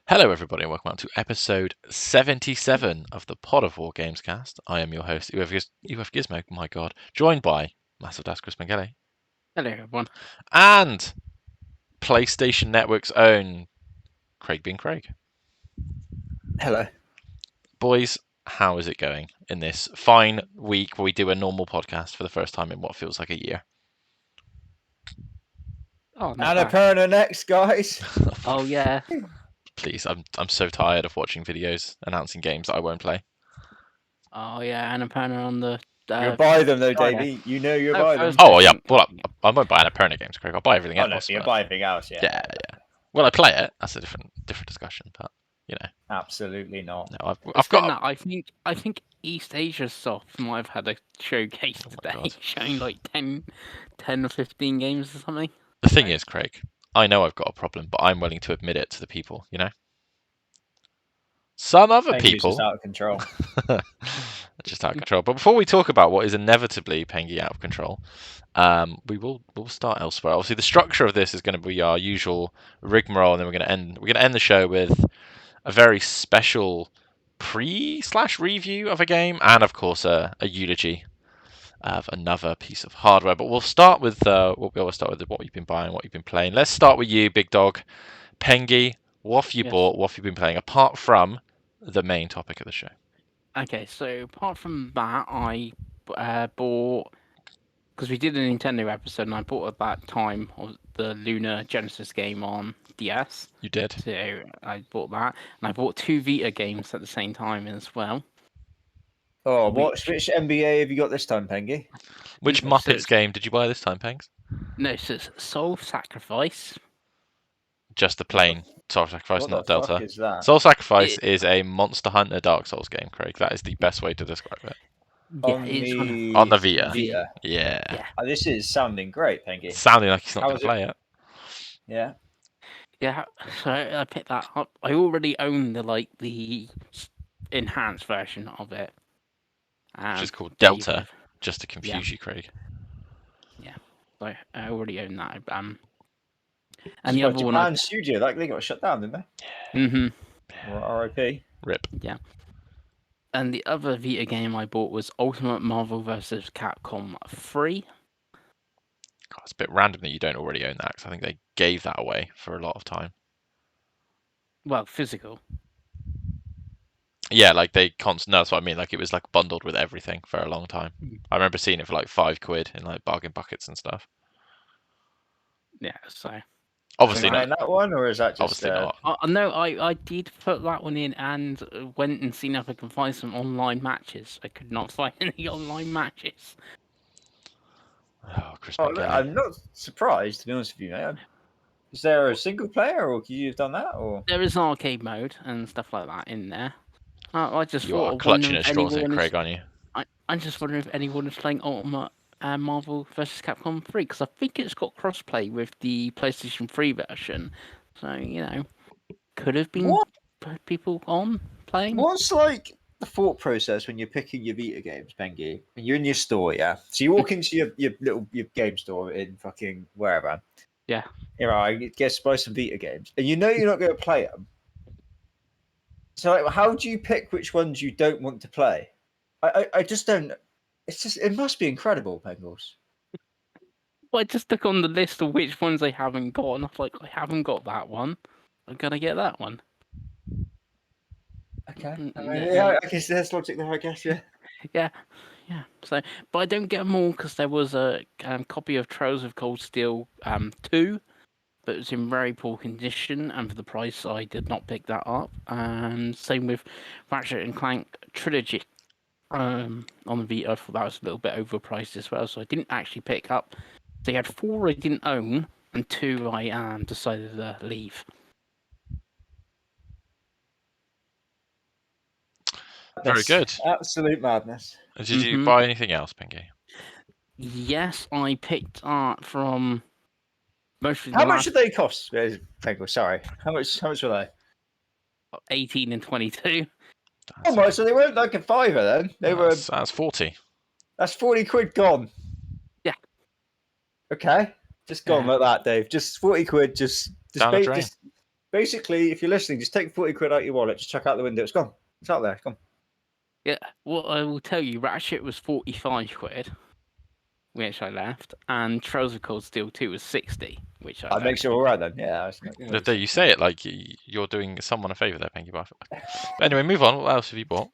Hello, everybody, and welcome to episode 77 of the Pod of War Gamescast. I am your host, UF Gizmo, my god, joined by Massive Das Chris Mengele Hello, everyone. and PlayStation Network's own Craig Bean Craig. Hello. Boys, how is it going in this fine week where we do a normal podcast for the first time in what feels like a year? Oh, Annapurna next, guys. Oh yeah. Please, I'm so tired of watching videos announcing games that I won't play. Oh yeah, Annapurna on the. You'll buy them though, Friday. Davey. You know you'll Oh, buy them. Thursday. Oh, yeah, well, I won't buy Annapurna games, Craig. I'll buy everything Oh else. no, you'll but- buy everything else, yeah. Yeah. Well, I play it. That's a different discussion, but you know. Absolutely not. No, I've got. That, I think East Asia Soft might have had a showcase today, God. showing like 10 or 15 games or something. The thing is, Craig, I know I've got a problem, but I'm willing to admit it to the people. You know. Some other Penguin's people just out of control. just out of control. But before we talk about what is inevitably Pengy out of control, we'll start elsewhere. Obviously, the structure of this is going to be our usual rigmarole, and then we're going to end the show with a very special pre/review of a game, and of course a eulogy of another piece of hardware. But we'll start with what we always start with: what you've been buying, what you've been playing. Let's start with you, big dog, Pengy. What have you bought? What have you been playing apart from the main topic of the show? Okay, so apart from that, I bought, because we did a Nintendo episode, and I bought at that time the Lunar Genesis game on DS. You did. So I bought that, and I bought 2 Vita games at the same time as well. Oh, which NBA have you got this time, Pengy? Which Muppets game did you buy this time, Pengs? No, so it's Soul Sacrifice. Just the plain Soul Sacrifice, What not the Delta. fuck is that? Soul Sacrifice is a Monster Hunter Dark Souls game, Craig. That is the best way to describe it. Yeah, On the Vita. Vita. Yeah. Oh, this is sounding great, Pengy. Sounding like he's not How going to was play it. Yeah. Yeah, so I picked that up. I already own the enhanced version of it. Which is called Delta, just to confuse you, Craig. Yeah, so I already own that. And And the other Japan studio, like they got shut down, didn't they? Mm-hmm. Or RIP. Rip. Yeah. And the other Vita game I bought was Ultimate Marvel vs. Capcom 3. God, it's a bit random that you don't already own that, because I think they gave that away for a lot of time. Well, physical. Yeah, like they no, that's what I mean. Like it was like bundled with everything for a long time. I remember seeing it for like £5 in like bargain buckets and stuff. Yeah, so. Obviously not. not. That one, or is that just? Obviously not. No, I did put that one in and went and seen if I can find some online matches. I could not find any online matches. Oh, Chris I'm not surprised, to be honest with you, mate. Is there a single player, or could you have done that? Or there is an arcade mode and stuff like that in there. I just you thought are clutching at straws, Craig, aren't you? I'm just wondering if anyone is playing Ultimate Marvel vs. Capcom 3, because I think it's got crossplay with the PlayStation 3 version. So, you know, could have been people on playing. What's like the thought process when you're picking your Vita games, Pengy? And you're in your store, yeah? So you walk into your game store in fucking wherever. Yeah. You know, I guess buy some Vita games. And you know you're not going to play them. So like, how do you pick which ones you don't want to play? I just don't. It must be incredible, Pengles. Well, I just look on the list of which ones I haven't got, and I'm like, I haven't got that one. I'm gonna get that one. Okay. I guess there's logic there, I guess, yeah. Yeah. So, but I don't get them all because there was a copy of Trails of Cold Steel 2, but it was in very poor condition, and for the price, I did not pick that up. And same with Ratchet and Clank Trilogy on the Vita. I thought that was a little bit overpriced as well, so I didn't actually pick up. They had 4 I didn't own, and 2 I decided to leave. Very good. Absolute madness. Did you buy anything else, Pengy? Yes, I picked art from mostly. How much did they cost? Penguin, sorry. How much were they? 18 and 22. Oh my! So they weren't like a £5 then. They were. That's 40. That's 40 quid gone. Yeah. Okay. Just gone like that, Dave. Just 40 quid. Just down the drain. Basically, if you're listening, just take 40 quid out your wallet, just check out the window. It's gone. It's out there. It's gone. Yeah, well, I will tell you, Ratchet was 45 quid, which I left, and Trouser Cold Steel 2 was 60, which I That left. makes it all right then. Yeah. There, you say it like you're doing someone a favour there, Pengy Buff. But anyway, move on. What else have you bought?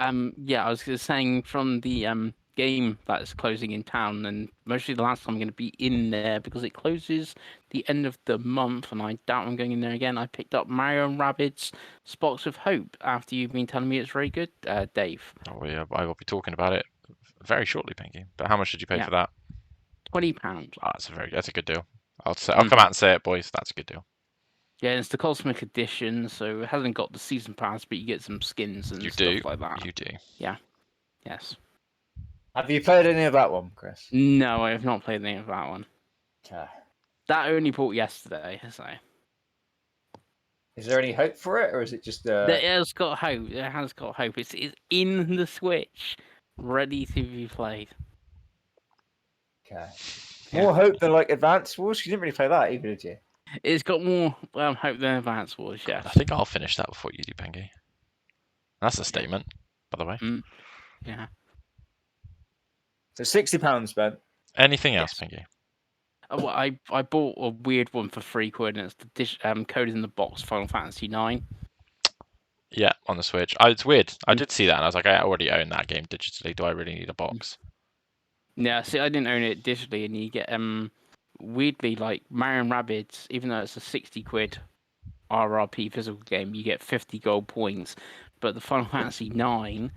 Yeah, I was just saying from the game that's closing in town, and mostly the last time I'm going to be in there because it closes the end of the month, and I doubt I'm going in there again. I picked up Mario and Rabbids Sparks of Hope after you've been telling me it's very good, Dave. Oh, yeah, I will be talking about it very shortly, Pengy. But how much did you pay for that? £20. Oh, that's a good deal. I'll come out and say it, boys. That's a good deal. Yeah, it's the Cosmic Edition, so it hasn't got the season pass, but you get some skins and stuff like that. You do. Yeah. Yes. Have you played any of that one, Chris? No, I have not played any of that one. Okay. That only bought yesterday, so. Is there any hope for it, or is it just? It has got hope. It has got hope. It's in the Switch, ready to be played. Okay. More hope than like Advance Wars. You didn't really play that either, did you? It's got more hope than Advance Wars. Yes. I think I'll finish that before you do, Pengy. That's a statement, by the way. Yeah. So £60 spent. Anything else, Pengy? Well, I bought a weird one for £3, and it's the code in the box Final Fantasy 9. Yeah, on the Switch. It's weird. I did see that, and I was like, I already own that game digitally. Do I really need a box? Yeah, see, I didn't own it digitally, and you get weirdly like Mario and Rabbids, even though it's a 60 quid RRP physical game, you get 50 gold points. But the Final Fantasy 9,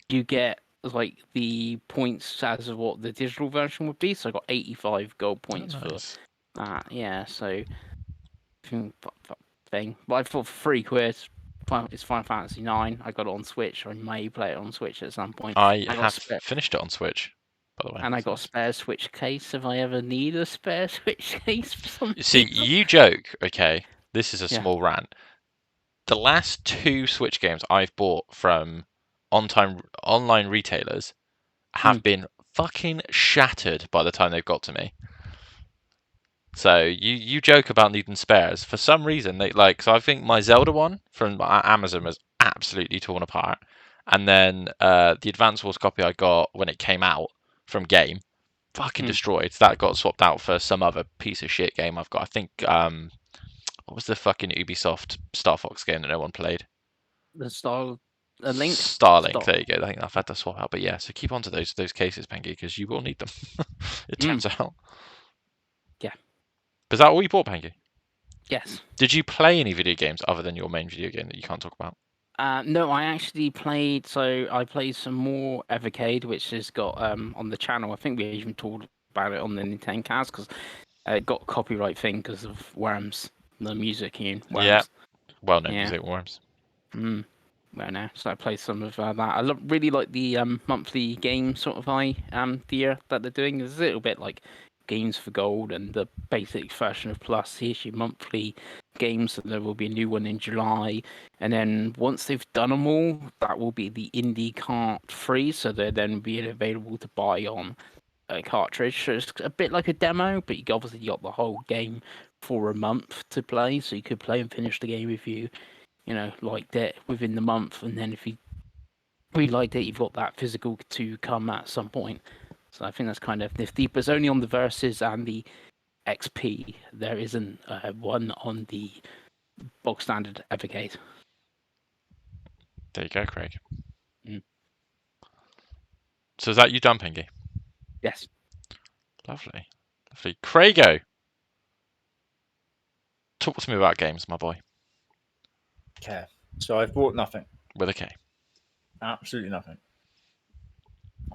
you get like the points as of what the digital version would be. So I got 85 gold points for that. Yeah, so thing. But I thought for £3, it's Final Fantasy 9. I got it on Switch. I may play it on Switch at some point. I have finished it on Switch, by the way. And I got a spare Switch case if I ever need a spare Switch case for something. See, you joke, okay? This is a small rant. The last 2 Switch games I've bought from online retailers have been fucking shattered by the time they've got to me. So you joke about needing spares. For some reason, so I think my Zelda one from Amazon was absolutely torn apart, and then the Advance Wars copy I got when it came out from Game, fucking destroyed. That got swapped out for some other piece of shit game I've got. I think what was the fucking Ubisoft Star Fox game that no one played? The Starlink. Starlink. There you go. I think I've had to swap out. But yeah, so keep on to those cases, Pengy, because you will need them. It turns out. Yeah. Is that all you bought, Pengy? Yes. Did you play any video games other than your main video game that you can't talk about? No, I actually played. So I played some more Evercade, which has got on the channel. I think we even talked about it on the Nintendo Cast because it got a copyright thing because of Worms, the music in Worms. Yeah. Well known music, Worms. Well, no. So I played some of that. I really like the monthly game sort of idea that they're doing. It's a little bit like Games for Gold and the basic version of Plus. Here's your monthly games, and there will be a new one in July. And then once they've done them all, that will be the indie cart free, so they'll then be available to buy on a cartridge. So it's a bit like a demo, but you obviously got the whole game for a month to play, so you could play and finish the game if you liked it within the month, and then if you really liked it, you've got that physical to come at some point. So I think that's kind of nifty, but it's only on the Versus and the XP. There isn't one on the bog standard Evercade. There you go, Craig. So is that you done, Pengy? Yes. Lovely. Craigo, talk to me about games, my boy. Okay. So I've bought nothing. With a K. Absolutely nothing.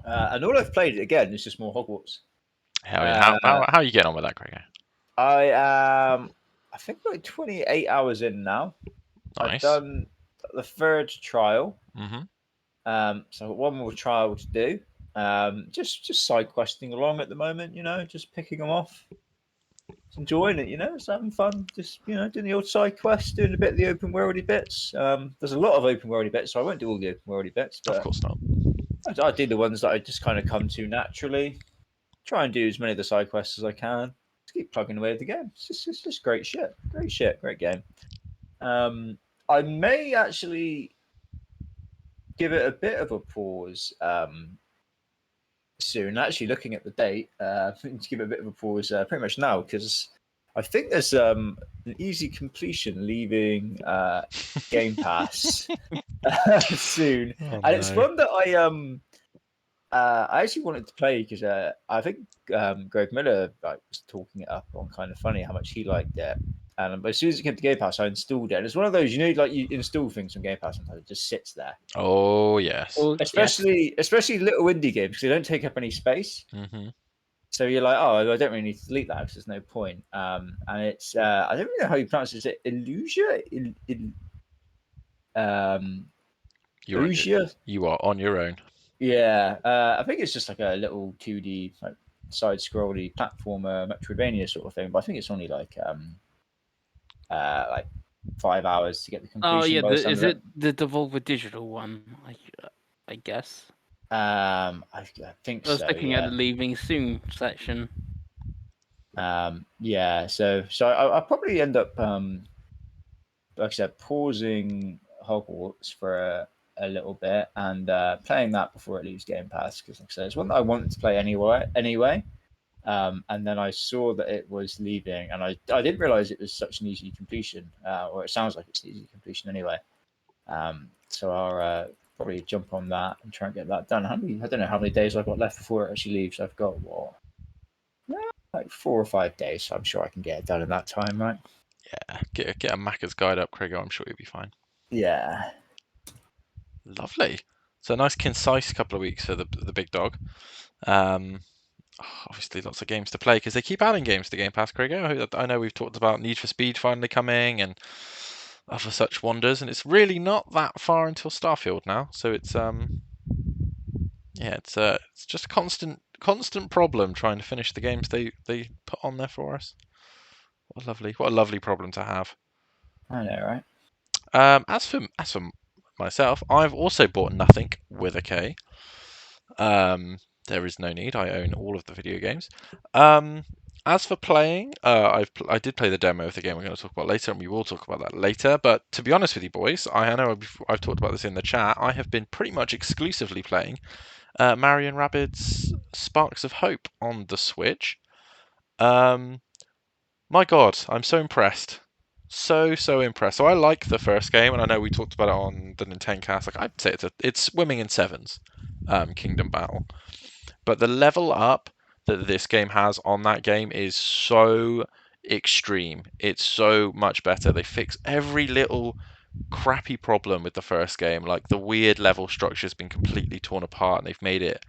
And all I've played again is just more Hogwarts. Hell yeah. How are you getting on with that, Craigo? I think like 28 hours in now. Nice. I've done the 3rd trial. Mm-hmm. So I've got one more trial to do. Just side questing along at the moment, just picking them off. Just enjoying it, just having fun. Just, doing the old side quests, doing a bit of the open worldy bits. There's a lot of open worldy bits, so I won't do all the open worldy bits. But of course not. I do the ones that I just kind of come to naturally. Try and do as many of the side quests as I can to keep plugging away at the game. It's just great shit. Great game. I may actually give it a bit of a pause soon. Actually, looking at the date, to give it a bit of a pause pretty much now because I think there's an easy completion leaving Game Pass soon, Oh, and it's no. one that I actually wanted to play because I think Greg Miller was talking it up on Kind of Funny how much he liked it. And as soon as it came to Game Pass, I installed it. And it's one of those, like you install things on Game Pass, sometimes it just sits there. Oh, yes. Well, yes. Especially little indie games because they don't take up any space. Mm-hmm. So you're like, oh, I don't really need to delete that because there's no point. And it's I don't really know how you pronounce it. Is it Illusia? Illusia? You are on your own. Yeah, I think it's just like a little 2D like side-scrolly platformer Metroidvania sort of thing. But I think it's only like 5 hours to get the Oh completion. yeah, By the sound is of it the Devolver Digital one? I guess. I think I was so. looking at Yeah. the leaving soon section. Yeah. So I'll probably end up like I said, pausing Hogwarts for a little bit and playing that before it leaves Game Pass because, like I said, it's one that I wanted to play anyway. And then I saw that it was leaving, and I didn't realize it was such an easy completion, or it sounds like it's an easy completion anyway. So I'll probably jump on that and try and get that done. I don't know how many days I've got left before it actually leaves. I've got like 4 or 5 days, so I'm sure I can get it done in that time, right? Yeah, get a Macca's guide up, Craigo. I'm sure you'll be fine. Yeah. Lovely. So a nice concise couple of weeks for the big dog. Obviously lots of games to play because they keep adding games to Game Pass, Craigo. I know we've talked about Need for Speed finally coming and other such wonders, and it's really not that far until Starfield now. So it's it's just a constant problem trying to finish the games they put on there for us. What a lovely problem to have. I know, right? As for myself, I've also bought nothing with a K. There is no need. I own all of the video games. As for playing, I did play the demo of the game we're going to talk about later, and we will talk about that later. But to be honest with you, boys, I know I've talked about this in the chat. I have been pretty much exclusively playing Mario and Rabbids Sparks of Hope on the Switch. My God, I'm so impressed. So impressed. So I like the first game, and I know we talked about it on the Nintendo cast. Like I'd say it's swimming in sevens, Kingdom Battle. But the level up that this game has on that game is so extreme. It's so much better. They fix every little crappy problem with the first game. Like the weird level structure has been completely torn apart, and they've made it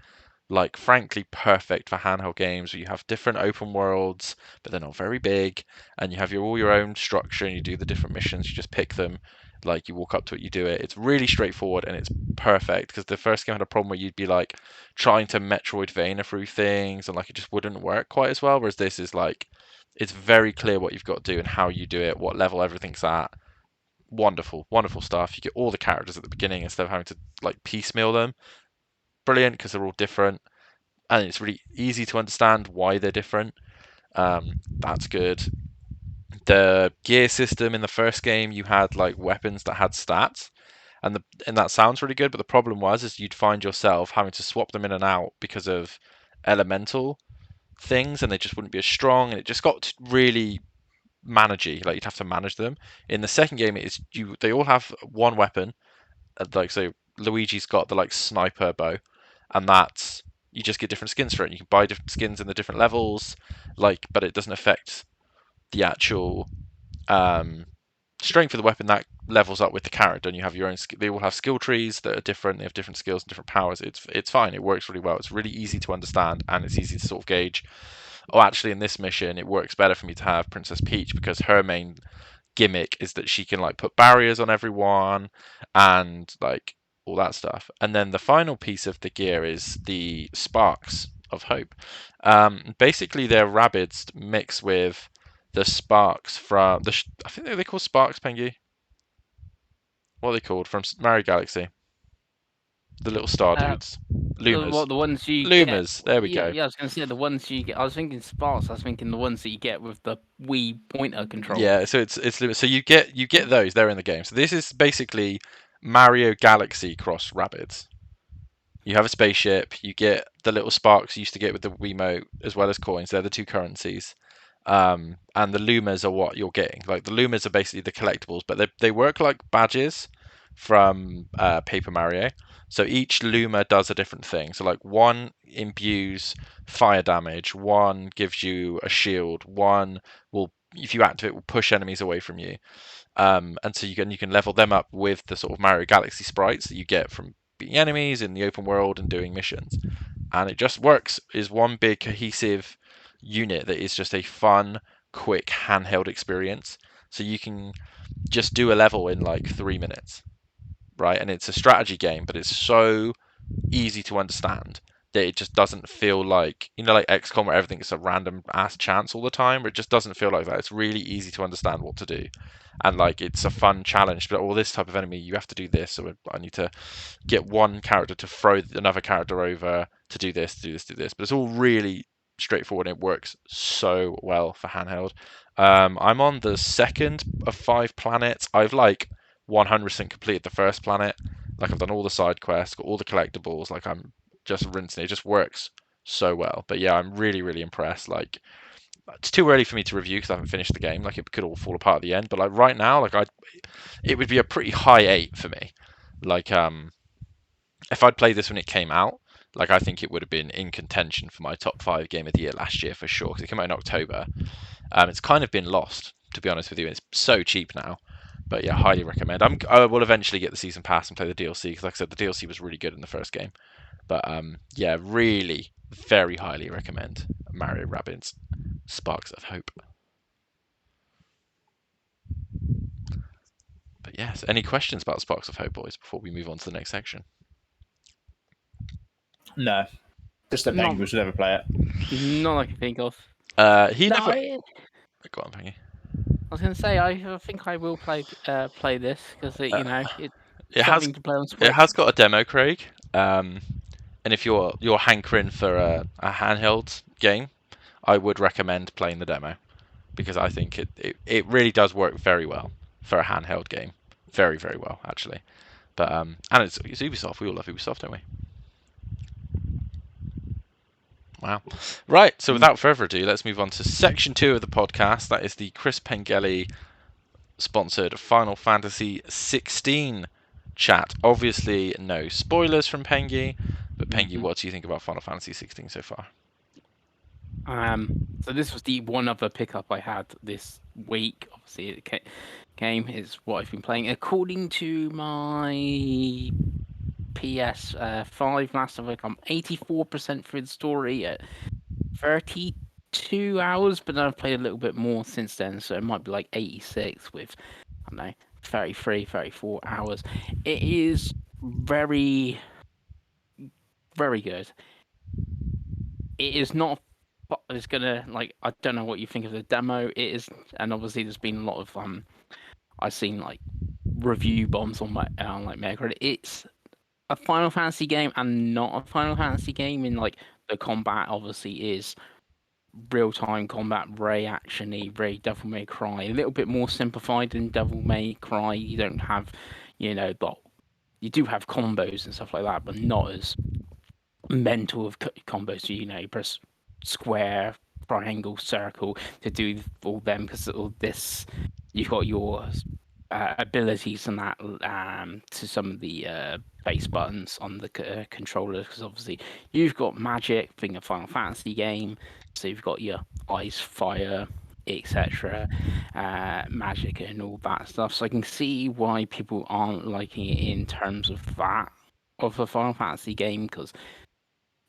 like frankly perfect for handheld games where you have different open worlds but they're not very big, and you have all your own structure and you do the different missions, you just pick them, like you walk up to it, you do it. It's really straightforward and it's perfect because the first game had a problem where you'd be like trying to Metroidvania through things and like it just wouldn't work quite as well, whereas this is like it's very clear what you've got to do and how you do it, what level everything's at. Wonderful stuff. You get all the characters at the beginning instead of having to like piecemeal them. Brilliant because they're all different and it's really easy to understand why they're different. That's good. The gear system in the first game, you had like weapons that had stats, and that sounds really good. But the problem is you'd find yourself having to swap them in and out because of elemental things, and they just wouldn't be as strong, and it just got really managey. Like you'd have to manage them. In the second game, they all have one weapon. Like so, Luigi's got the like sniper bow, and that's you just get different skins for it. You can buy different skins in the different levels, like, but it doesn't affect the actual strength of the weapon. That levels up with the character, and you have your own. They all have skill trees that are different. They have different skills and different powers. It's fine. It works really well. It's really easy to understand, and it's easy to sort of gauge. Oh, actually, in this mission, it works better for me to have Princess Peach because her main gimmick is that she can like put barriers on everyone and like all that stuff. And then the final piece of the gear is the sparks of hope. Basically, they're rabbits mixed with the sparks from I think they're called sparks, Pengy. What are they called from Mario Galaxy? The little star dudes. Lumas. The ones you Lumas. get. There we Yeah, go. yeah, I was going to say the ones you get. I was thinking sparks. I was thinking the ones that you get with the Wii pointer control. Yeah, so it's so you get those. They're in the game. So this is basically Mario Galaxy cross Rabbids. You have a spaceship. You get the little sparks you used to get with the Wiimote, as well as coins. They're the two currencies. And the Lumas are what you're getting. Like the Lumas are basically the collectibles, but they work like badges from Paper Mario. So each Luma does a different thing. So like one imbues fire damage, one gives you a shield, one will, if you activate, will push enemies away from you. And so you can level them up with the sort of Mario Galaxy sprites that you get from beating enemies in the open world and doing missions. And it just works is one big cohesive unit that is just a fun, quick handheld experience. So you can just do a level in like 3 minutes, right? And it's a strategy game, but it's so easy to understand that it just doesn't feel like, like XCOM where everything's a random ass chance all the time. It just doesn't feel like that. It's really easy to understand what to do, and like it's a fun challenge. But all this type of enemy, you have to do this. So I need to get one character to throw another character over to do this, do this, do this. But it's all really straightforward. And it works so well for handheld. I'm on the second of 5 planets. I've like 100% completed the first planet. Like I've done all the side quests, got all the collectibles. Like I'm just rinsing it. It just works so well. But yeah, I'm really, really impressed. Like it's too early for me to review because I haven't finished the game. Like it could all fall apart at the end. But like right now, it would be a pretty high 8 for me. Like if I'd played this when it came out, like I think it would have been in contention for my top 5 game of the year last year for sure. Because it came out in October. It's kind of been lost, to be honest with you. It's so cheap now. But yeah, highly recommend. I will eventually get the season pass and play the DLC because, like I said, the DLC was really good in the first game. But yeah, really, very highly recommend Mario Rabbids Sparks of Hope. But yes, any questions about Sparks of Hope, boys, before we move on to the next section? No, just that Not- Penguins should never play it. Not I can think of. He No, never. I Go on, Pengy. was going to say I think I will play this because it's It has something to play on Switch. it has got a demo, Craig. And if you're hankering for a handheld game, I would recommend playing the demo because I think it really does work very well for a handheld game. Very, very well, actually. But and it's Ubisoft. We all love Ubisoft, don't we? Wow. Right, so without further ado, let's move on to section 2 of the podcast. That is the Chris Pengelly sponsored Final Fantasy 16 chat. Obviously, no spoilers from Pengy, but Pengy, what do you think about Final Fantasy 16 so far? So this was the one other pickup I had this week. Obviously, it came is what I've been playing. According to my PS5 last week, I'm 84% through the story at 32 hours, but then I've played a little bit more since then, so it might be like 86 with, I don't know, 33, 34 hours. It is very, very good. It is not. It's gonna I don't know what you think of the demo. It is, and obviously there's been a lot of I've seen like review bombs on my like Metacritic. It's a Final Fantasy game and not a Final Fantasy game in like the combat obviously is real time combat, very actiony, very Devil May Cry. A little bit more simplified than Devil May Cry. You don't have, but you do have combos and stuff like that, but not as mental of combos. You press square, triangle, circle to do all them because all this you've got your abilities and that to some of the base buttons on the controller because obviously you've got magic being a Final Fantasy game, so you've got your ice, fire, etc. Magic and all that stuff. So I can see why people aren't liking it in terms of that of a Final Fantasy game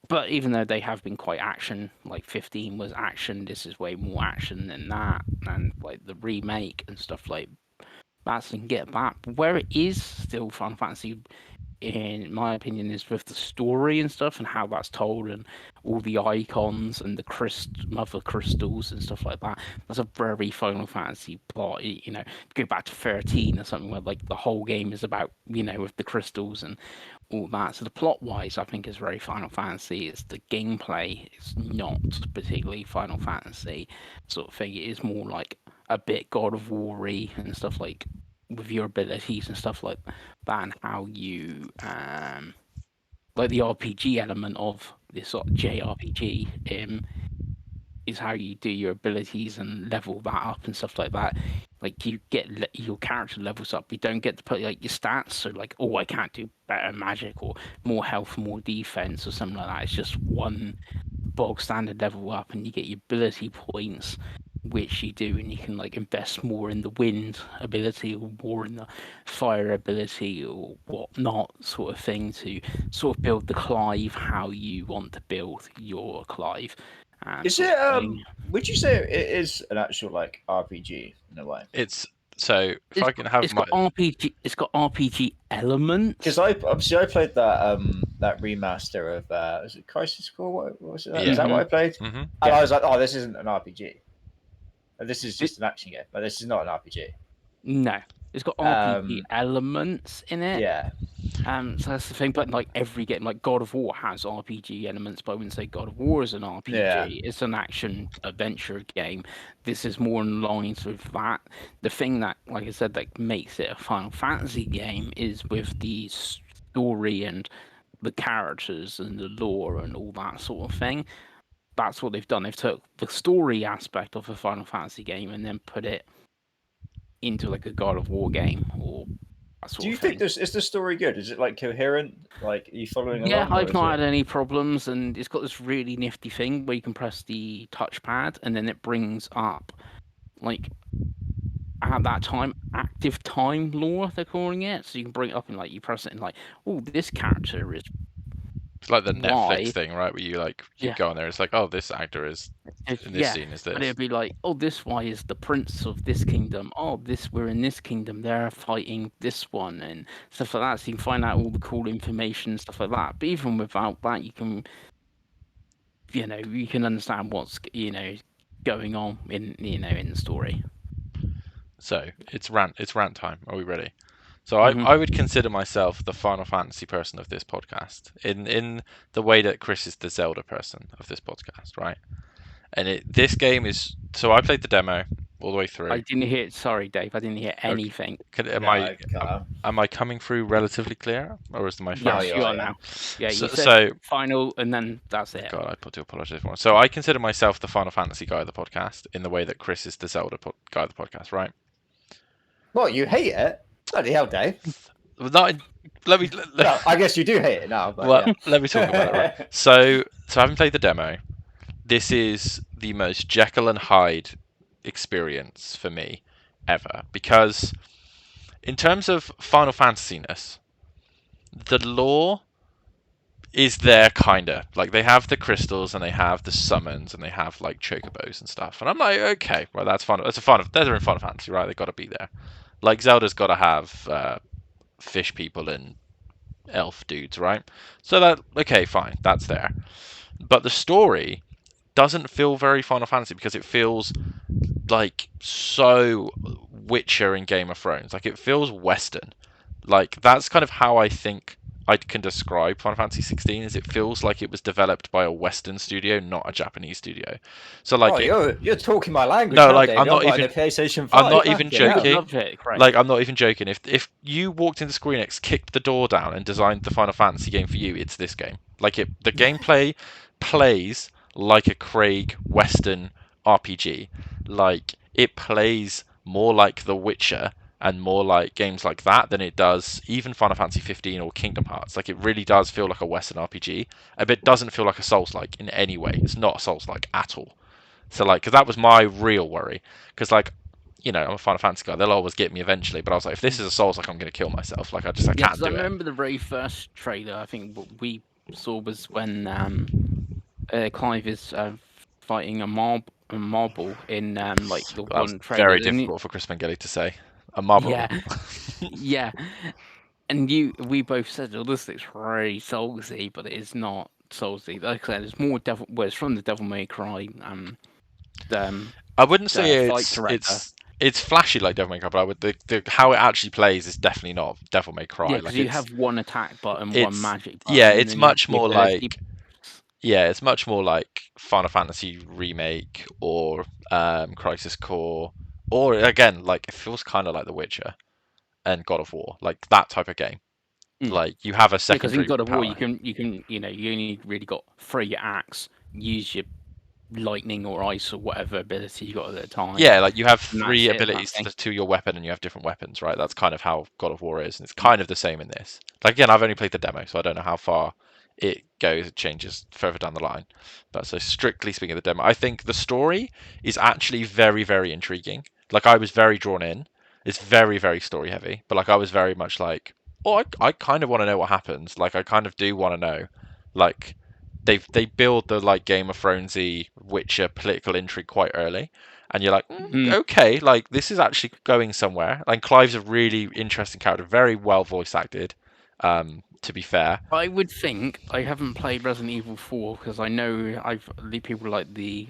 but even though they have been quite action, like 15 was action, this is way more action than that, and like the remake and stuff like that, and get that. Where it is still Final Fantasy in my opinion, is with the story and stuff and how that's told and all the icons and the mother crystals and stuff like that. That's a very Final Fantasy plot. You know, go back to 13 or something where like the whole game is about, you know, with the crystals and all that. So the plot wise, I think is very Final Fantasy. It's the gameplay. It's not particularly Final Fantasy sort of thing. It is more like a bit God of War-y and stuff like with your abilities and stuff like that, and how you like the RPG element of this sort of JRPG is how you do your abilities and level that up and stuff like that. Like you get your character levels up, you don't get to put like your stats. So like, oh, I can't do better magic or more health, more defense or something like that. It's just one bog standard level up, and you get your ability points, which you do, and you can like invest more in the wind ability or more in the fire ability or whatnot, sort of thing, to sort of build the Clive how you want to build your Clive. Is sort it? of thing. Would you say it is an actual like RPG in a way? It's so if I can have It's my got RPG. It's got RPG elements. Because I played that that remaster of was it Crisis Core? What was it? Yeah. Is that what I played? hmm And Yeah. I was like, oh, this isn't an RPG. This is just an action game, but this is not an RPG. No, it's got RPG elements in it. Yeah. So that's the thing. But like every game, like God of War has RPG elements, but I wouldn't say God of War is an RPG. Yeah. It's an action adventure game. This is more in lines with that. The thing that, like I said, that makes it a Final Fantasy game is with the story and the characters and the lore and all that sort of thing. That's what they've done. They've took the story aspect of a Final Fantasy game and then put it into like a God of War game or that sort Do you of thing. think is the story good? Is it like coherent? Like, are you following along? Yeah, or I've is not it- had any problems, and it's got this really nifty thing where you can press the touchpad and then it brings up like at that time active time lore they're calling it. So you can bring it up and like you press it and like, oh, this character is It's like the Netflix why. thing, right? Where you like you Yeah. go on there. It's like, oh, this actor is in this yeah. scene is But this. it'd be like, oh, this why is the prince of this kingdom. Oh, this we're in this kingdom. They're fighting this one and stuff like that. So you can find out all the cool information and stuff like that. But even without that, you can, you can understand what's going on in in the story. So it's rant time. Are we ready? So Mhm. I would consider myself the Final Fantasy person of this podcast, in the way that Chris is the Zelda person of this podcast, right? And this game is, so I played the demo all the way through. I didn't hear. Sorry, Dave. I didn't hear anything. Am I coming through relatively clear, or is my phone? Yes, you are now. Yeah, you said So final, and then that's it. God, I do apologize for. So I consider myself the Final Fantasy guy of the podcast, in the way that Chris is the Zelda guy of the podcast, right? What, you hate it? Bloody hell, Dave. Not, let me. Well, I guess you do hate it now. But Well, yeah. let me talk about it. Right. So having played the demo, this is the most Jekyll and Hyde experience for me ever, because in terms of Final Fantasy-ness, the lore is there, kinda. Like, they have the crystals and they have the summons and they have like chocobos and stuff, and I'm like, okay, well, that's fun. They're in Final Fantasy, right? They've got to be there. Like, Zelda's got to have fish people and elf dudes, right? So that, okay, fine, that's there. But the story doesn't feel very Final Fantasy, because it feels like so Witcher and Game of Thrones. Like, it feels Western. Like, that's kind of how I think I can describe Final Fantasy 16. Is it feels like it was developed by a Western studio, not a Japanese studio. So like, you're talking my language. No, now, like, Dave. I'm not buying even- the PlayStation 5. I'm not even Fucking hell. joking. Love it, correct. Like, I'm not even joking. If you walked into Square Enix, kicked the door down, and designed the Final Fantasy game for you, it's this game. Like, the gameplay plays like a Craig Western RPG. Like, it plays more like The Witcher and more like games like that than it does even Final Fantasy 15 or Kingdom Hearts. Like, it really does feel like a Western RPG. It doesn't feel like a Souls-like in any way. It's not a Souls-like at all. So, like, because that was my real worry. Because, like, I'm a Final Fantasy guy. They'll always get me eventually. But I was like, if this is a Souls, like, I'm going to kill myself. Like, I can't do I it. remember the very first trailer. I think what we saw was when Clive is fighting a marble in like the That was one trailer. very and difficult for Chris Mengele to say. A marble. Yeah, yeah. And we both said, "Oh, this looks very Soulsy," but it is not Soulsy. Like I said, it's more Devil. Well, it's from the Devil May Cry. I wouldn't say Fight director. it's flashy like Devil May Cry, but I would the how it actually plays is definitely not Devil May Cry. Yeah, Like because you have one attack button, one it's magic yeah, button, and it's then you have much the more ability. like it's much more like Final Fantasy Remake or Crisis Core, or again like it feels kind of like The Witcher and God of War, like that type of game. Like you have a Because in secondary God of War, power. you only really got 3 acts. Use your lightning or ice or whatever ability you got at the time. Yeah, like you have And 3 that's it. abilities to your weapon, and you have different weapons, right? That's kind of how God of War is, and it's Mm. kind of the same in this. Like again, I've only played the demo, so I don't know how far it goes. It changes further down the line. But so strictly speaking of the demo, I think the story is actually very, very intriguing. Like I was very drawn in. It's very, very story heavy, but like I was very much like, oh, I kind of want to know what happens. Like I kind of do want to know. Like they build the like Game of Thronesy Witcher political intrigue quite early, and you're like, okay, like this is actually going somewhere. Like Clive's a really interesting character, very well voice acted. To be fair, I would think I haven't played Resident Evil 4 because I know the people like the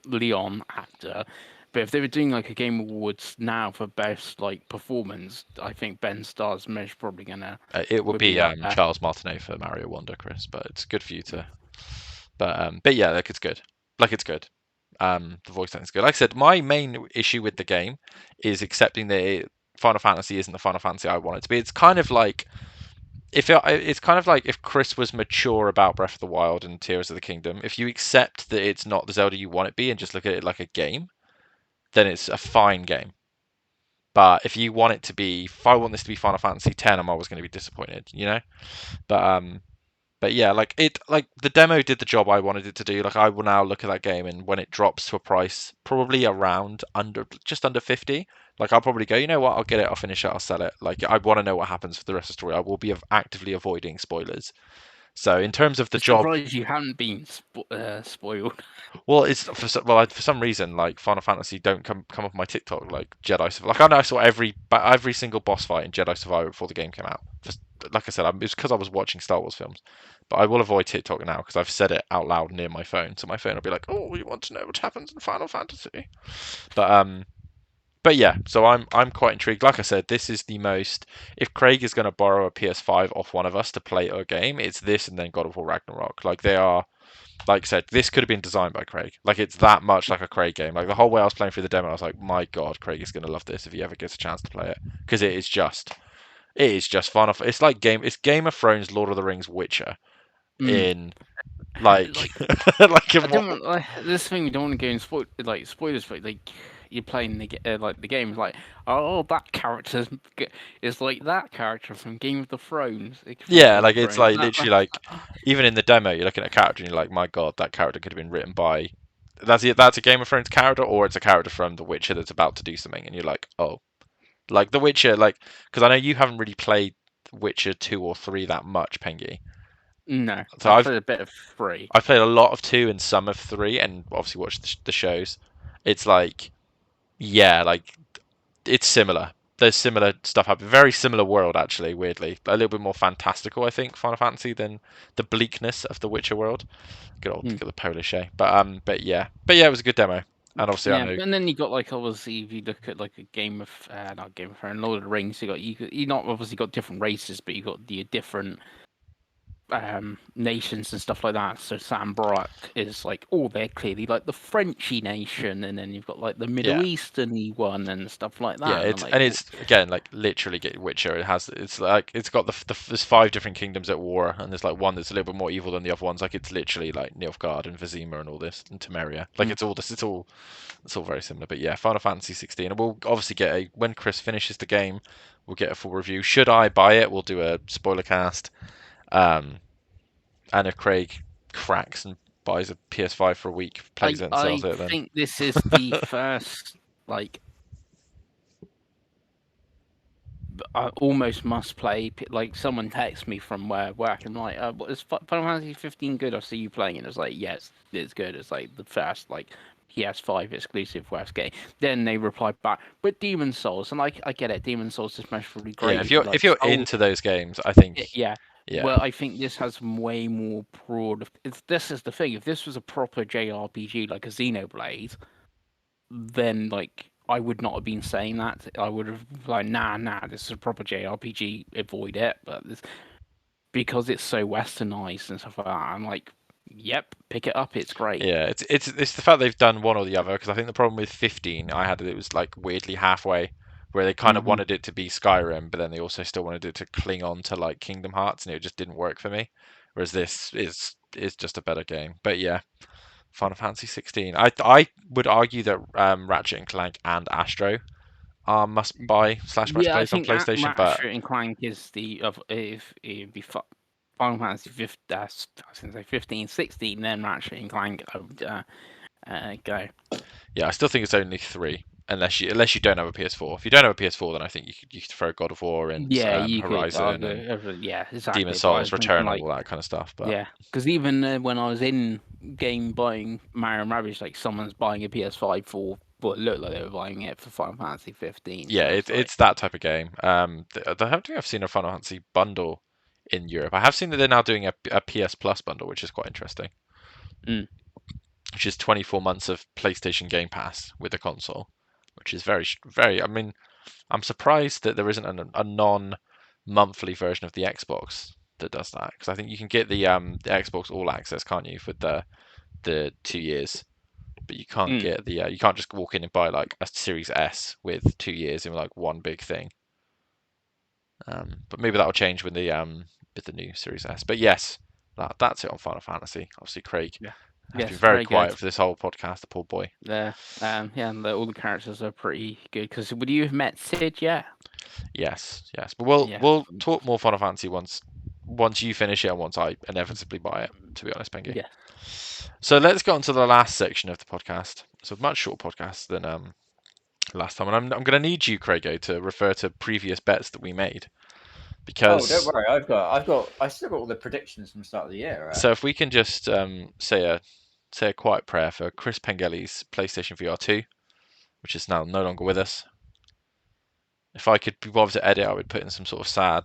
Leon actor, but if they were doing like a Game Awards now for best like performance, I think Ben Starr's most probably gonna it would would be be up there. Charles Martinet for Mario Wonder, Chris, but it's good for you to. But yeah, like it's good. Like it's good. The voice acting is good. Like I said, my main issue with the game is accepting that Final Fantasy isn't the Final Fantasy I want it to be. It's kind of like it's kind of like if Chris was mature about Breath of the Wild and Tears of the Kingdom. If you accept that it's not the Zelda you want it to be and just look at it like a game, then it's a fine game. But if I want this to be Final Fantasy X, I'm always going to be disappointed, you know. But but yeah, like the demo did the job I wanted it to do. Like I will now look at that game, and when it drops to a price probably around just under 50, like I'll probably go, you know what, I'll get it, I'll finish it, I'll sell it. Like I want to know what happens for the rest of the story. I will be actively avoiding spoilers. So in terms of the I'm job, surprised you haven't been spoiled. well, it's for some reason like Final Fantasy don't come up on my TikTok like Jedi Survivor. Like I know I saw every single boss fight in Jedi Survivor before the game came out. Like I said, it's because I was watching Star Wars films. But I will avoid TikTok now because I've said it out loud near my phone, so my phone will be like, "Oh, you want to know what happens in Final Fantasy?" But but yeah, so I'm quite intrigued. Like I said, this is the most. If Craig is going to borrow a PS5 off one of us to play a game, it's this and then God of War Ragnarok. Like they are. Like I said, this could have been designed by Craig. Like it's that much like a Craig game. Like the whole way I was playing through the demo, I was like, my God, Craig is going to love this if he ever gets a chance to play it because it is just fun. It's like it's Game of Thrones, Lord of the Rings, Witcher in like like I don't this thing we don't want to go in spoilers, but like you're playing the game, like that character is like that character from Game of the Thrones. yeah, like it's like literally like even in the demo, you're looking at a character and you're like, my God, that character could have been written by that's a Game of Thrones character or it's a character from The Witcher that's about to do something, and you're like, oh, like The Witcher, like because I know you haven't really played Witcher 2 or 3 that much, Pengy. No, So I've played a bit of 3. I've played a lot of 2 and some of 3, and obviously watched the shows. It's like, yeah, like it's similar. There's similar stuff happening. Very similar world, actually. Weirdly, a little bit more fantastical, I think, Final Fantasy than the bleakness of the Witcher world. Good the Polish, eh? But yeah, it was a good demo, and obviously I Yeah, know. and then you got like obviously if you look at like a Game of not Game of Thrones, Lord of the Rings, you not obviously got different races, but you got the different nations and stuff like that. So Sam Brock is like, they're clearly like the Frenchy nation, and then you've got like the Middle Yeah, Easterny one and stuff like yeah, that. And I'm like, it's again like literally get Witcher. It's like it's got there's 5 different kingdoms at war, and there's like one that's a little bit more evil than the other ones. Like it's literally like Nilfgaard and Vizima and all this and Temeria. Like it's all this. It's all very similar. But yeah, Final Fantasy 16, and we'll obviously get when Chris finishes the game, we'll get a full review. Should I buy it, we'll do a spoiler cast. And if Craig cracks and buys a PS5 for a week, plays it and sells it, I then think this is the first like I almost must play. Like someone texts me from work and like, "What is Final Fantasy 15 good?" I see you playing it. It's like, yes, it's good. It's like the first like PS5 exclusive worth getting. Then they replied back, but Demon Souls, and I get it. Demon Souls is measurably great. Yeah, like, if you're Soul- into those games, I think yeah. yeah. Well, I think this has way more broad. This is the thing. If this was a proper JRPG like a Xenoblade, then like I would not have been saying that. I would have like, nah, this is a proper JRPG. Avoid it. But because it's so westernized and stuff like that, I'm like, yep, pick it up. It's great. Yeah, it's the fact they've done one or the other, because I think the problem with 15 I had it was like weirdly halfway, where they kind of wanted it to be Skyrim, but then they also still wanted it to cling on to like Kingdom Hearts, and it just didn't work for me. Whereas this is just a better game. But yeah, Final Fantasy 16. I would argue that Ratchet and Clank and Astro are must buy / must Yeah, I plays on think that PlayStation, but Ratchet and Clank is the of if it'd be Final Fantasy 15, I was gonna say 15, 16, then Ratchet and Clank I would go. yeah, I still think it's only 3. Unless you don't have a PS4. If you don't have a PS4, then I think you could throw God of War and Yeah, you could Horizon argue, and yeah, exactly. Demon But I Souls, was thinking Returnal, like, all that kind of stuff. But yeah, because even when I was in game buying Mario and Rabbids, like someone's buying a PS5 for what it looked like they were buying it for Final Fantasy 15. yeah, So it's like, it's that type of game. I don't think I've seen a Final Fantasy bundle in Europe. I have seen that they're now doing a PS Plus bundle, which is quite interesting. Mm. Which is 24 months of PlayStation Game Pass with the console, which is very. I mean, I'm surprised that there isn't a non-monthly version of the Xbox that does that, because I think you can get the Xbox All Access, can't you, for the 2 years, but you can't get the you can't just walk in and buy like a Series S with 2 years in like one big thing. But maybe that'll change with the new Series S. But yes, that's it on Final Fantasy. Obviously, Craig yeah, has yes, been very quiet good. for this whole podcast. The poor boy. Yeah, and all the characters are pretty good. Because would you have met Sid yet? Yes. But Yeah. we'll talk more Final Fantasy once you finish it and once I inevitably buy it. To be honest, Pengy. Yeah. So let's go on to the last section of the podcast. It's a much shorter podcast than last time, and I'm going to need you, Craigo, to refer to previous bets that we made, because Oh, don't worry. I still got all the predictions from the start of the year. So if we can just say a quiet prayer for Chris Pengelly's PlayStation VR2, which is now no longer with us. If I could be bothered to edit, I would put in some sort of sad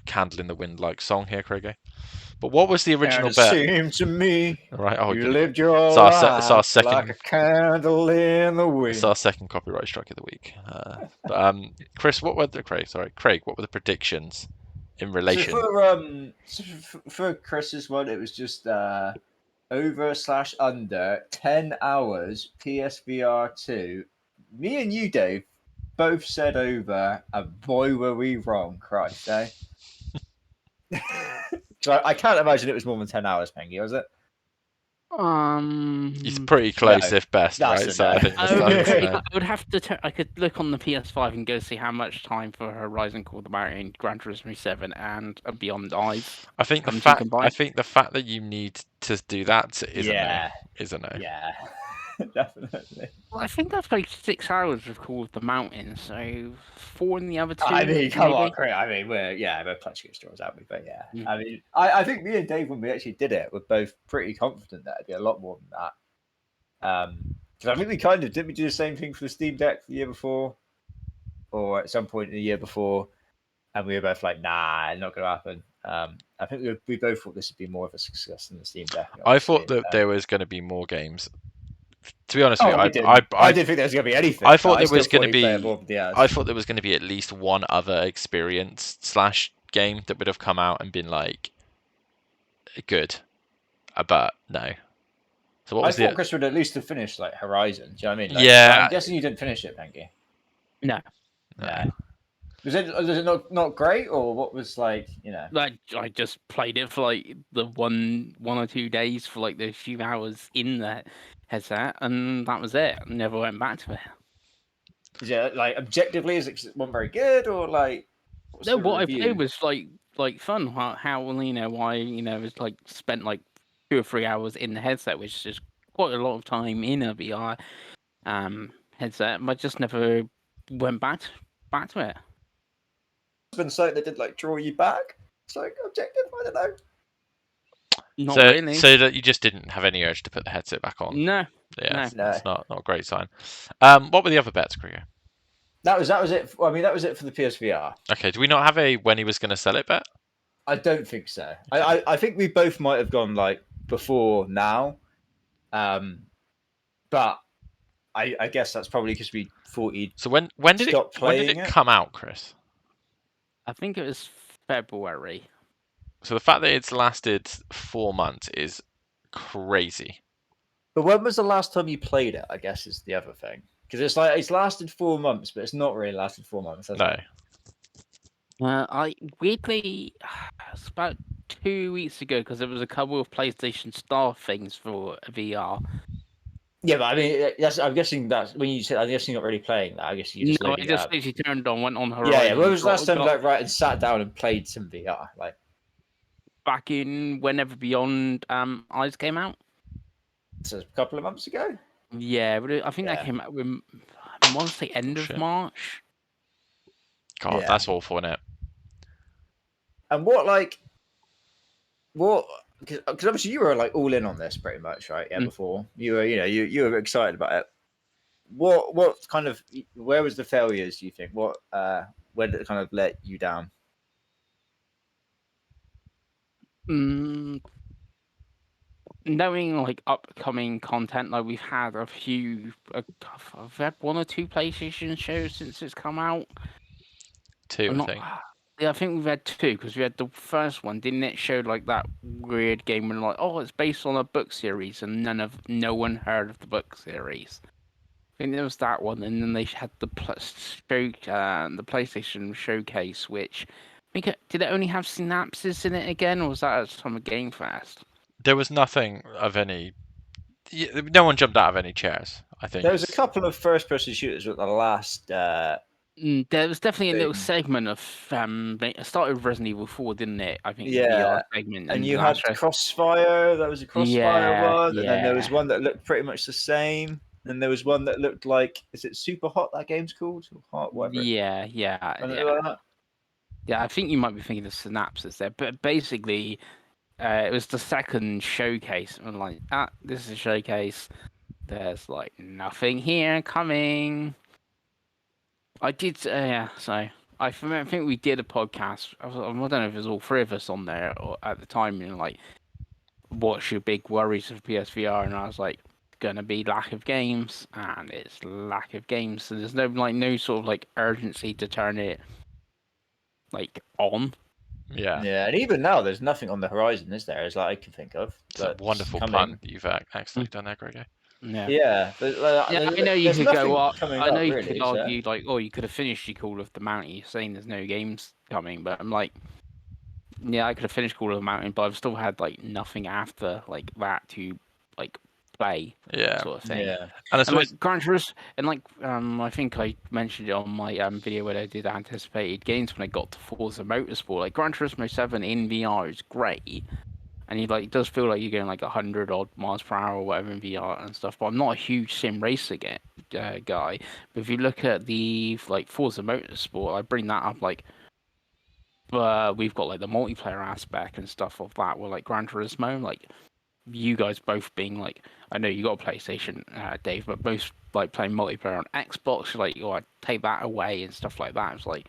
candle in the wind like song here, Craigie. But what was the original and it bet? seemed to me Right, oh, you lived your it's life our second, like a candle in the wind. It's our second copyright strike of the week. Chris, what were Craig, what were the predictions in relation? So for Chris's one, it was just over/under 10 hours PSVR 2. Me and you, Dave, both said over, and boy, were we wrong. Christ, eh? So I can't imagine it was more than 10 hours, Pengy, was it? It's pretty close, no, if best, that's right? a So no. I think I would have to. I could look on the PS5 and go see how much time for Horizon Call the Mountain, and Gran Turismo 7, and Beyond Eyes. I think the fact that you need to do that is a no. Yeah, definitely. Well, I think that's like 6 hours of Call of the Mountain, so 4 in the other 2. I mean, come on, maybe? Chris. I mean, we're clutching at straws, aren't we? But yeah, Mm. I mean, I think me and Dave, when we actually did it, were both pretty confident that it'd be a lot more than that. Because I think we kind of didn't we do the same thing for the Steam Deck the year before, or at some point in the year before, and we were both like, nah, not going to happen. I think we both thought this would be more of a success than the Steam Deck. I thought that there was going to be more games. To be honest with you, I didn't think there was going to be anything. I thought there was going to be. I thought there was going to be at least one other experience / game that would have come out and been like good, but no. So what was I thought Chris would at least have finished like Horizon. Do you know what I mean? Like, yeah. I'm guessing you didn't finish it, Pengy. No. Was it not great, or what was like, you know? Like I just played it for like the one or 2 days for like those few hours in the headset, and that was it. Never went back to it. Is it like objectively, is it one very good, or like? No, what I played was like fun. How why it was like spent like 2 or 3 hours in the headset, which is quite a lot of time in a VR headset. But I just never went back to it. Been something that did like draw you back. It's like objective. I don't know. Not so really. so that you just didn't have any urge to put the headset back on. No. Yeah, No. that's not a great sign. What were the other bets, Krieger? That was it. I mean, that was it for the PSVR. Okay, do we not have a when he was going to sell it bet? I don't think so. I think we both might have gone like before now, but I guess that's probably because we thought he'd So when did stop when did playing it it. come out, Chris? I think it was February. So the fact that it's lasted 4 months is crazy. But when was the last time you played it? I guess is the other thing, because it's like it's lasted 4 months, but it's not really lasted 4 months. Has No. it? I weirdly, it's about 2 weeks ago because there was a couple of PlayStation Star things for VR. Yeah, but I mean, I'm guessing that's when you said. I'm guessing you're not really playing that. I guess you just No, I living just up. literally turned on, went on Horizon. Yeah, yeah. When was the last time, got like, right, and sat down and played some VR? Like, back in whenever Beyond Eyes came out? so a couple of months ago. Yeah, but I think that Yeah. came out with, I want to say end of Shit. March. God, Yeah. that's awful, isn't it? And what? Because obviously you were like all in on this pretty much, right? Yeah, before you were, you were excited about it. What kind of where was the failures? Do you think where did it kind of let you down? Knowing like upcoming content, like we've had a few, I've had 1 or 2 PlayStation shows since it's come out. Two, I'm I think. Yeah, I think we've had 2 because we had the first one, didn't it? Showed like that weird game and like, oh, it's based on a book series, and no one heard of the book series. I think there was that one, and then they had the the PlayStation Showcase, which I think did it only have synapses in it again, or was that from a Game Fest? There was nothing of any. No one jumped out of any chairs. I think There was a couple of first-person shooters at the last. There was definitely a little thing. segment of it started with Resident Evil 4, didn't it? I think the Yeah, VR segment, and you the had last Crossfire. There was a Crossfire one, and then there was yeah. one that looked pretty much the same. And there was one that looked like, is it Super Hot? That game's called Hot, whatever. Yeah. Like Yeah, I think you might be thinking of synapses there, but basically, it was the second showcase. I'm like, this is a showcase. There's like nothing here coming. I did, so I think we did a podcast. I don't know if it was all 3 of us on there or at the time, like, what's your big worries of PSVR? And I was like, gonna be lack of games, and it's lack of games. So there's no sort of like urgency to turn it like on. Yeah. Yeah, and even now, there's nothing on the horizon, is there? As like I can think of. It's a wonderful pun you've accidentally done there, Gregor. Yeah, but, I know you could go. I know you really, could argue like, oh, you could have finished your Call of the Mountain. You're saying there's no games coming, but I'm like, yeah, I could have finished Call of the Mountain, but I've still had like nothing after like that to like play. Yeah. Sort of thing. Yeah. And like Gran Turismo, and like I think I mentioned it on my video where I did anticipated games when I got to Forza Motorsport. Like Gran Turismo 7 in VR is great, and it does feel like you're going like 100 odd miles per hour or whatever in VR and stuff. But I'm not a huge sim racer guy. But if you look at the like Forza Motorsport, I bring that up like. We've got like the multiplayer aspect and stuff of that. Where like Gran Turismo, like you guys both being like, I know you got a PlayStation, Dave, but both like playing multiplayer on Xbox, like, oh, I take that away and stuff like that. It's like,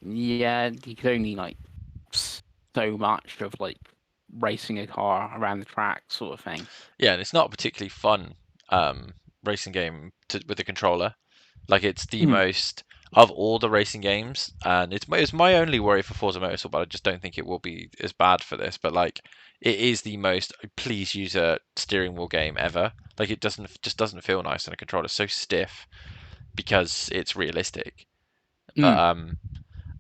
yeah, you could only like so much of like racing a car around the track, sort of thing. Yeah, and it's not a particularly fun racing game with the controller. Like it's the most of all the racing games, and it's my only worry for Forza Motorsport, but I just don't think it will be as bad for this. But like, it is the most please use a steering wheel game ever. Like it just doesn't feel nice on a controller. It's so stiff because it's realistic. But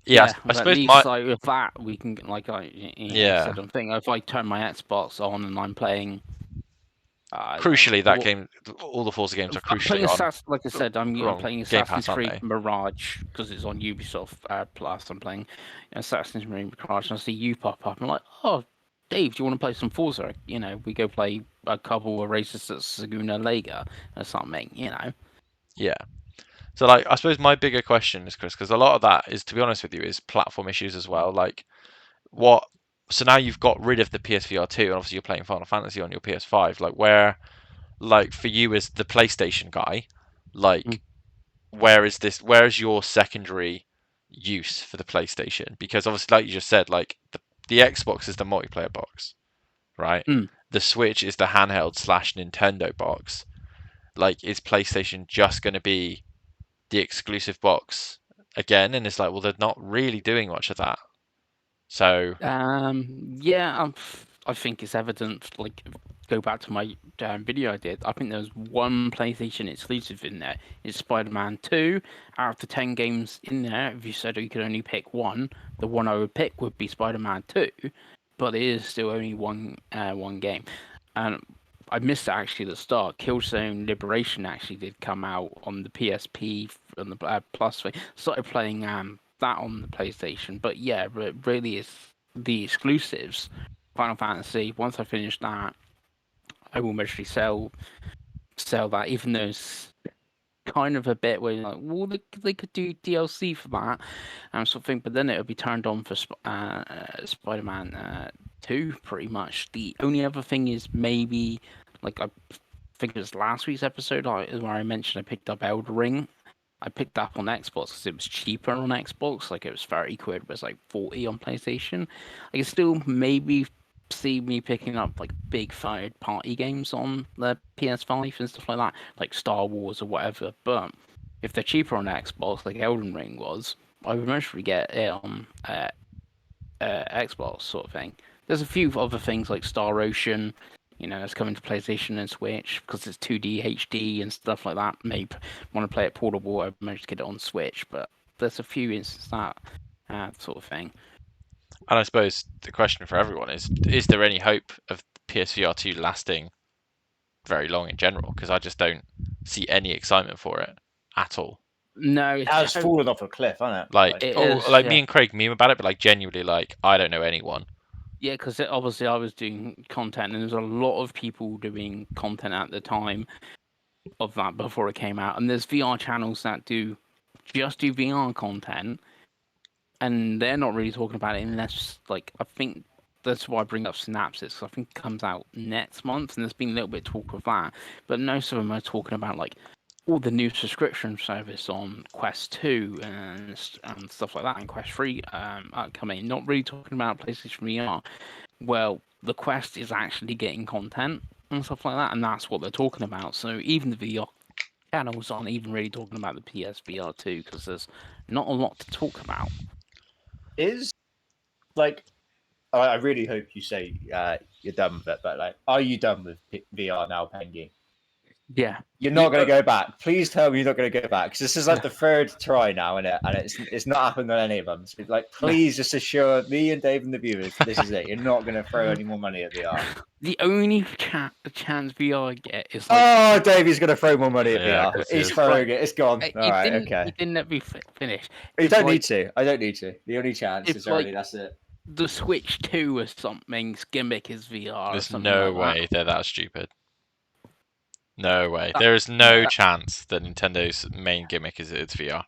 yeah, I but suppose at least like with that we can like said, I'm thinking if I turn my Xbox on and I'm playing. Crucially, that game, all the Forza games are crucially on. Like I said, I'm playing Assassin's Creed they? Mirage because it's on Ubisoft Plus. I'm playing Assassin's Creed Mirage, and I see you pop up. I'm like, oh, Dave, do you want to play some Forza? We go play a couple of races at Saguna Lega or something. Yeah. So like, I suppose my bigger question is, Chris, because a lot of that is, to be honest with you, is platform issues as well. Like, what so now you've got rid of the PSVR 2, and obviously you're playing Final Fantasy on your PS5. Like, where, like, for you as the PlayStation guy, like, where is your secondary use for the PlayStation? Because obviously, like you just said, like, the Xbox is the multiplayer box, right? Mm. The Switch is the handheld / Nintendo box. Like, is PlayStation just going to be the exclusive box again? And it's like, well, they're not really doing much of that. So Yeah, I think it's evident. Like, go back to my video I did. I think there's one PlayStation exclusive in there. It's Spider-Man 2. Out of the 10 games in there, if you said you could only pick one, the one I would pick would be Spider-Man 2. But it is still only one game. And I missed it actually at the start. Killzone Liberation actually did come out on the PSP on the Plus thing. Started playing that on the PlayStation, but yeah, it really is the exclusives. Final Fantasy. Once I finish that, I will mostly sell that, even though it's kind of a bit where you're like, well, they could do DLC for that and sort of thing, but then it'll be turned on for Spider-Man 2, pretty much. The only other thing is maybe, like, I think it was last week's episode where I mentioned I picked up Elden Ring. I picked that up on Xbox because it was cheaper on Xbox. Like, it was 30 quid, but it's like 40 on PlayStation. I can still maybe see me picking up like big third-party games on the PS5 and stuff like that, like Star Wars or whatever. But if they're cheaper on Xbox, like Elden Ring was, I would mostly get it on Xbox, sort of thing. There's a few other things like Star Ocean, it's coming to PlayStation and Switch because it's 2D HD and stuff like that. Maybe want to play it portable, I managed to get it on Switch, but there's a few instances that sort of thing. And I suppose the question for everyone is there any hope of PSVR 2 lasting very long in general? Because I just don't see any excitement for it at all. No, It has fallen off a cliff, hasn't it? Like, It or, is, like yeah. me and Craig meme about it, but like genuinely, like, I don't know anyone. Yeah, because obviously I was doing content, and there's a lot of people doing content at the time of that before it came out. And there's VR channels that just do VR content, and they're not really talking about it unless, like, I think that's why I bring up Synapses, 'cause I think it comes out next month, and there's been a little bit of talk of that. But most of them are talking about, like, all the new subscription service on Quest 2 and stuff like that, and Quest 3 upcoming. Not really talking about PlayStation VR. Well, the Quest is actually getting content and stuff like that, and that's what they're talking about. So even the VR channels aren't even really talking about the PSVR 2 because there's not a lot to talk about. Is, like, I really hope you say you're done with it, but, like, are you done with VR now, Pengy? Yeah. You're not going to go back. Please tell me you're not going to go back, because this is like the third try now, and it's not happened on any of them. So, like, please just assure me and Dave and the viewers this is it. You're not going to throw any more money at VR. The only chance VR get is Oh, like, Davey's going to throw more money at Yeah, VR. this He's is- throwing it. It's gone. All right, He okay. didn't let me finish. You It's don't like need to. I don't need to. The only chance It's is already like- that's it. the Switch 2 or something's gimmick is VR. There's or something no like way that. they're that stupid. No way. That- There is no chance that Nintendo's main gimmick is it's VR.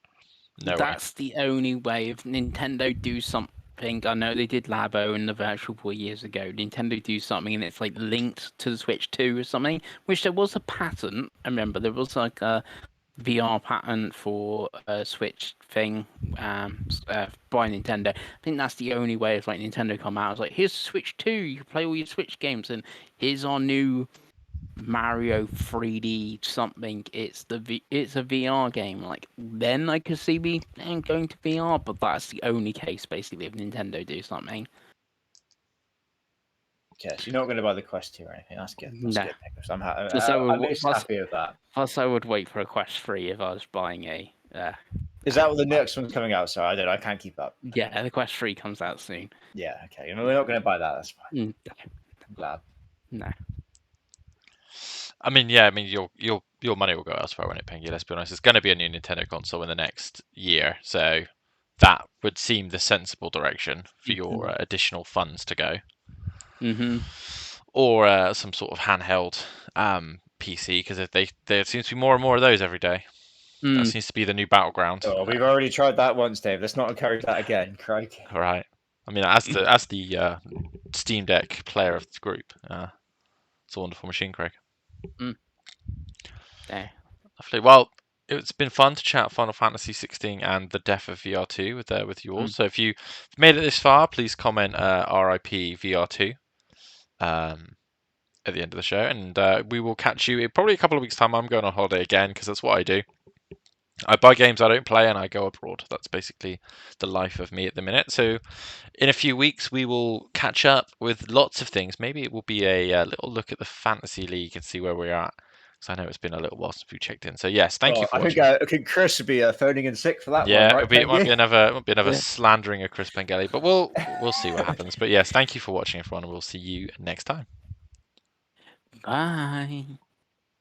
No way. That's the only way. If Nintendo do something, I know they did Labo and the Virtual Boy years ago. Nintendo do something and it's like linked to the Switch 2 or something, which there was a patent. I remember there was like a VR patent for a Switch thing by Nintendo. I think that's the only way if like Nintendo come out. It's like, here's Switch 2, you can play all your Switch games, and here's our new Mario 3D something. It's a VR game. Like, then I could see me going to VR, but that's the only case basically if Nintendo do something. Okay, so you're not going to buy the Quest 2 or anything. That's good. That's No. good. I'm Just so at least plus- happy with that. Plus, I would wait for a Quest 3 if I was buying a. Is that what the next one's coming out? Sorry, I don't know. I can't keep up. Yeah, the Quest 3 comes out soon. Yeah, okay. We're not going to buy that. That's fine. Mm, I'm glad. No. I mean, yeah. I mean, your money will go elsewhere when it Pengy. Let's be honest. There's going to be a new Nintendo console in the next year, so that would seem the sensible direction for your additional funds to go. Mm-hmm. Or some sort of handheld PC, because there seems to be more and more of those every day. That seems to be the new battleground. Oh, we've already tried that once, Dave. Let's not encourage that again, Craig. All right. I mean, as the Steam Deck player of the group, it's a wonderful machine, Craig. There. Lovely. Well, it's been fun to chat Final Fantasy 16 and the death of VR2 with you all. So if you made it this far, please comment RIP VR2 at the end of the show, and we will catch you in probably a couple of weeks' time. I'm going on holiday again because that's what I do. I buy games I don't play and I go abroad. That's basically the life of me at the minute. So in a few weeks, we will catch up with lots of things. Maybe it will be a little look at the Fantasy League and see where we're at. Because I know it's been a little while since we checked in. So yes, thank you for watching. I think Chris would be phoning in sick for that Yeah, one, right? it might be another Yeah. slandering of Chris Bengali, but we'll see what happens. But yes, thank you for watching, everyone, and we'll see you next time. Bye.